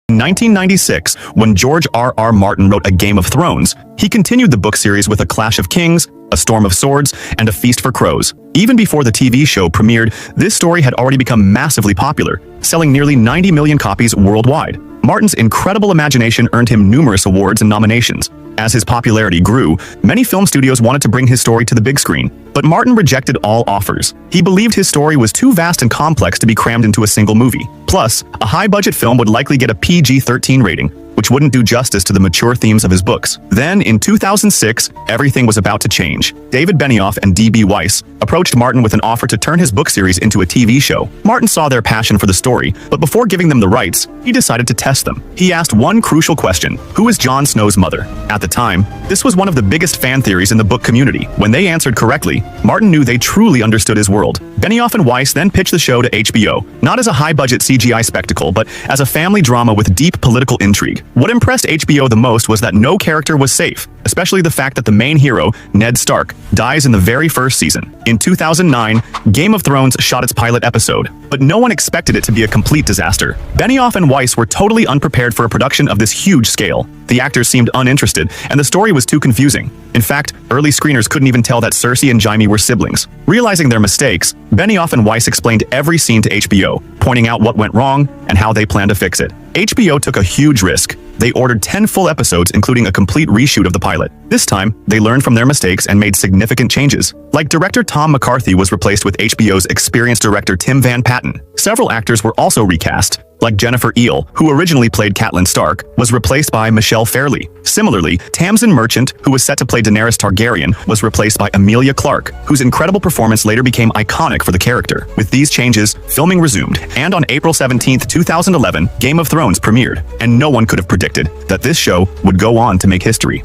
In 1996, when George R.R. Martin wrote A Game of Thrones, he continued the book series with A Clash of Kings, A Storm of Swords, and A Feast for Crows. Even before the TV show premiered, this story had already become massively popular, selling nearly 90 million copies worldwide. Martin's incredible imagination earned him numerous awards and nominations. As his popularity grew, many film studios wanted to bring his story to the big screen, but Martin rejected all offers. He believed his story was too vast and complex to be crammed into a single movie. Plus, a high-budget film would likely get a PG-13 rating, which wouldn't do justice to the mature themes of his books. Then, in 2006, everything was about to change. David Benioff and D.B. Weiss approached Martin with an offer to turn his book series into a TV show. Martin saw their passion for the story, but before giving them the rights, he decided to test them. He asked one crucial question: who is Jon Snow's mother? At the time, this was one of the biggest fan theories in the book community. When they answered correctly, Martin knew they truly understood his world. Benioff and Weiss then pitched the show to HBO, not as a high-budget CGI spectacle, but as a family drama with deep political intrigue. What impressed HBO the most was that no character was safe, especially the fact that the main hero, Ned Stark, dies in the very first season. In 2009, Game of Thrones shot its pilot episode, but no one expected it to be a complete disaster. Benioff and Weiss were totally unprepared for a production of this huge scale. The actors seemed uninterested, and the story was too confusing. In fact, early screeners couldn't even tell that Cersei and Jaime were siblings. Realizing their mistakes, Benioff and Weiss explained every scene to HBO, pointing out what went wrong and how they planned to fix it. HBO took a huge risk. They ordered 10 full episodes, including a complete reshoot of the pilot. This time, they learned from their mistakes and made significant changes. Like director Tom McCarthy was replaced with HBO's experienced director Tim Van Patten. Several actors were also recast, like Jennifer Eel, who originally played Catelyn Stark, was replaced by Michelle Fairley. Similarly, Tamsin Merchant, who was set to play Daenerys Targaryen, was replaced by Emilia Clarke, whose incredible performance later became iconic for the character. With these changes, filming resumed, and on April 17, 2011, Game of Thrones premiered, and no one could have predicted that this show would go on to make history.